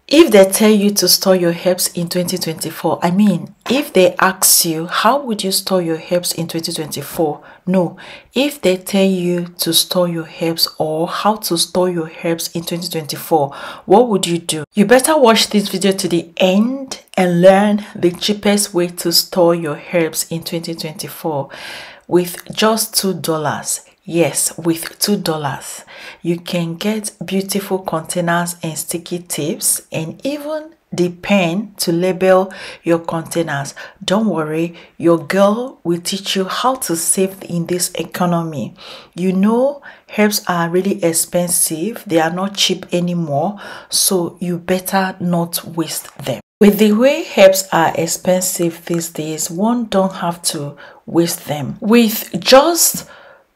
If they tell you to store your herbs in 2024, I mean, if they ask you, how would you store your herbs in 2024? No, if they tell you to store your herbs or how to store your herbs in 2024, what would you do? You better watch this video to the end and learn the cheapest way to store your herbs in 2024 with just $2. Yes, with $2, you can get beautiful containers and sticky tips and even the pen to label your containers. Don't worry, your girl will teach you how to save in this economy. You know, herbs are really expensive. They are not cheap anymore, so you better not waste them. With the way herbs are expensive these days, one don't have to waste them. With just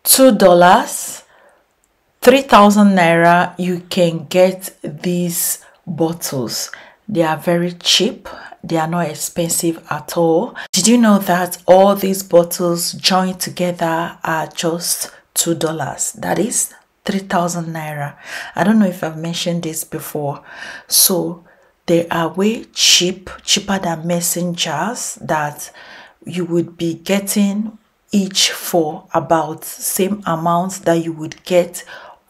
$2, 3,000 naira, you can get these bottles. They are very cheap. They are not expensive at all. Did you know that all these bottles joined together are just $2? That is 3,000 naira. I don't know if I've mentioned this before. So they are way cheaper than mason jars that you would be getting each for about same amount that you would get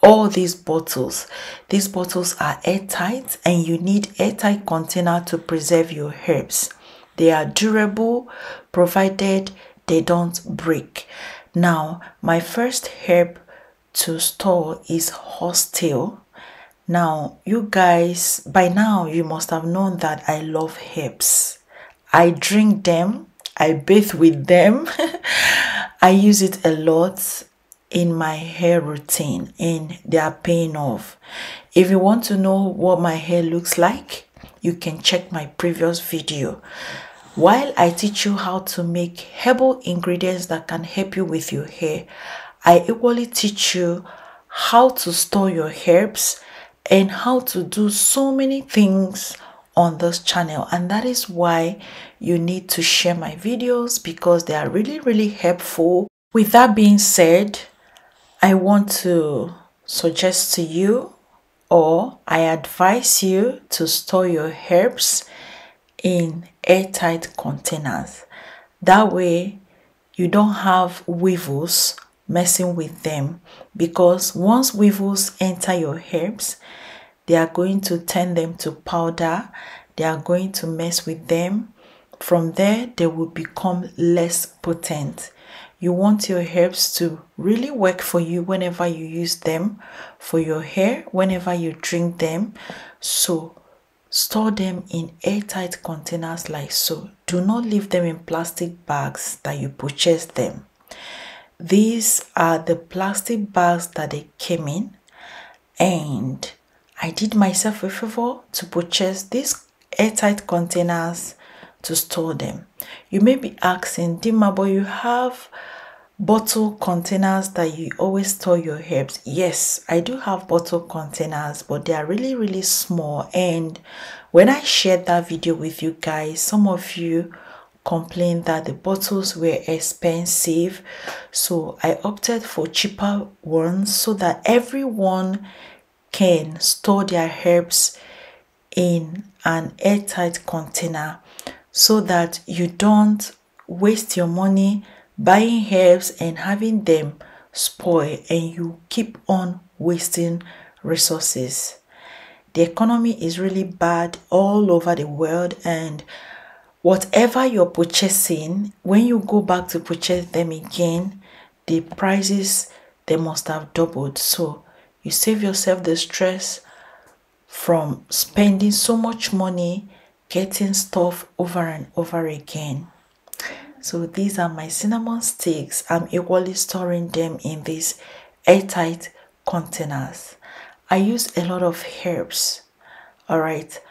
all these bottles. These bottles are airtight and you need airtight container to preserve your herbs. They are durable provided they don't break. Now, my first herb to store is horsetail. Now, you guys, by now you must have known that I love herbs. I drink them, I bathe with them. I use it a lot in my hair routine and they are paying off. If you want to know what my hair looks like, you can check my previous video. While I teach you how to make herbal ingredients that can help you with your hair, I equally teach you how to store your herbs and how to do so many things on this channel, and that is why you need to share my videos because they are really helpful. With that being said, I want to suggest to you, or I advise you, to store your herbs in airtight containers. That way you don't have weevils messing with them, because once weevils enter your herbs, they are going to turn them to powder. They are going to mess with them. From there, they will become less potent. You want your herbs to really work for you whenever you use them for your hair, whenever you drink them. So store them in airtight containers like so. Do not leave them in plastic bags that you purchased them. These are the plastic bags that they came in, and I did myself a favor to purchase these airtight containers to store them. You may be asking, Dima, but you have bottle containers that you always store your herbs. Yes, I do have bottle containers, but they are really small. And when I shared that video with you guys, some of you complained that the bottles were expensive. So I opted for cheaper ones so that everyone can store their herbs in an airtight container so that you don't waste your money buying herbs and having them spoil and you keep on wasting resources. The economy is really bad all over the world, and whatever you're purchasing, when you go back to purchase them again, the prices, they must have doubled. So you save yourself the stress from spending so much money getting stuff over and over again. So these are my cinnamon sticks. I'm equally storing them in these airtight containers. I use a lot of herbs. Alright,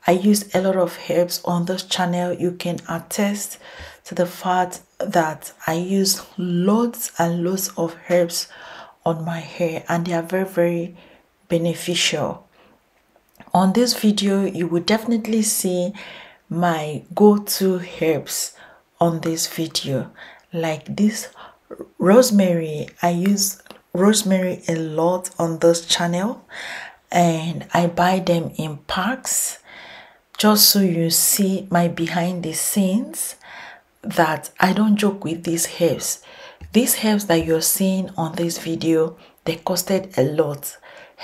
I use a lot of herbs on this channel. You can attest to the fact that I use loads and loads of herbs on my hair, and they are very beneficial. On this video, you will definitely see my go-to herbs on this video, like this rosemary. I use rosemary a lot on this channel, and I buy them in packs. just so you see my behind the scenes, that I don't joke with these herbs. These herbs that you're seeing on this video, they costed a lot.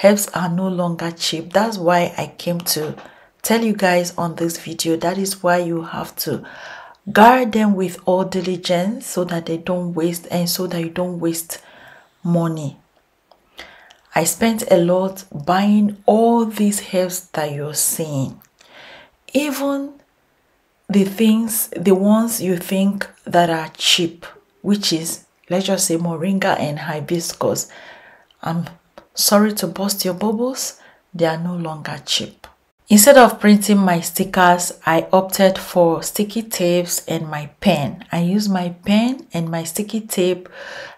Herbs are no longer cheap. That's why I came to tell you guys on this video. That is why you have to guard them with all diligence, so that they don't waste, and so that you don't waste money. I spent a lot buying all these herbs that you're seeing. Even the ones you think that are cheap, which is, let's just say, moringa and hibiscus. I'm sorry to burst your bubbles, they are no longer cheap. Instead of printing my stickers, I opted for sticky tapes and my pen. I use my pen and my sticky tape.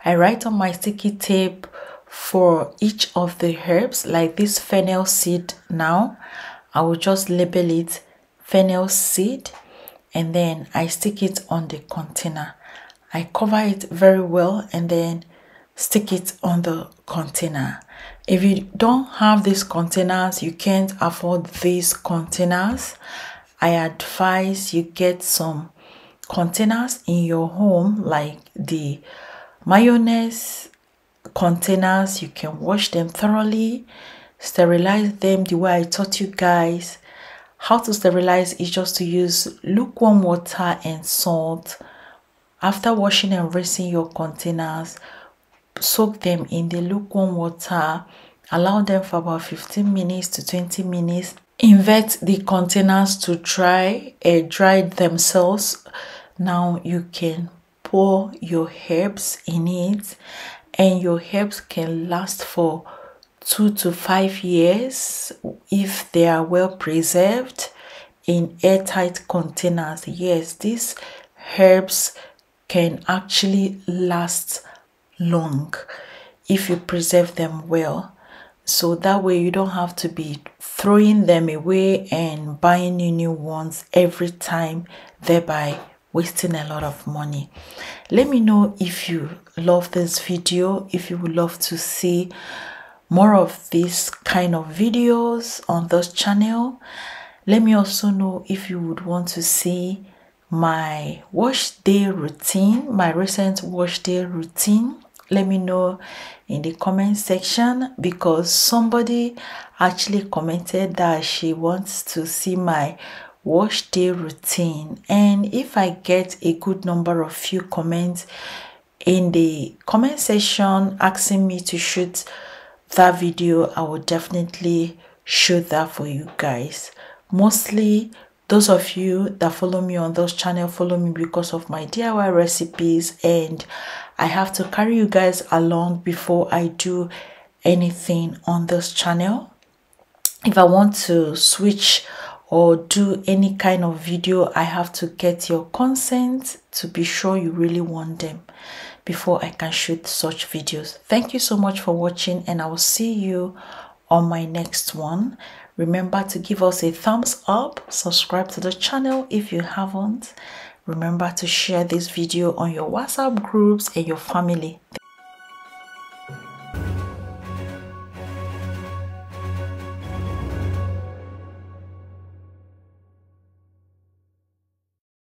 I write on my sticky tape for each of the herbs, like this fennel seed. Now I will just label it fennel seed, and then I stick it on the container. I cover it very well and then stick it on the container. If you don't have these containers, you can't afford these containers, I advise you get some containers in your home, like the mayonnaise containers. You can wash them thoroughly, sterilize them the way I taught you guys. How to sterilize is just to use lukewarm water and salt. After washing and rinsing your containers, soak them in the lukewarm water, allow them for about 15 minutes to 20 minutes. Invert the containers to dry themselves. Now you can pour your herbs in it, and your herbs can last for 2 to 5 years if they are well preserved in airtight containers. Yes, these herbs can actually last long if you preserve them well. So that way you don't have to be throwing them away and buying new ones every time, thereby wasting a lot of money. Let me know if you love this video, if you would love to see more of these kind of videos on this channel. Let me also know if you would want to see my wash day routine, my recent wash day routine. Let me know in the comment section, because somebody actually commented that she wants to see my wash day routine. And if I get a good number of few comments in the comment section asking me to shoot that video, I will definitely shoot that for you guys. Mostly those of you that follow me on those channels follow me because of my DIY recipes, and I have to carry you guys along before I do anything on this channel. If I want to switch or do any kind of video, I have to get your consent to be sure you really want them before I can shoot such videos. Thank you so much for watching, and I will see you on my next one. Remember to give us a thumbs up, subscribe to the channel if you haven't. Remember to share this video on your WhatsApp groups and your family.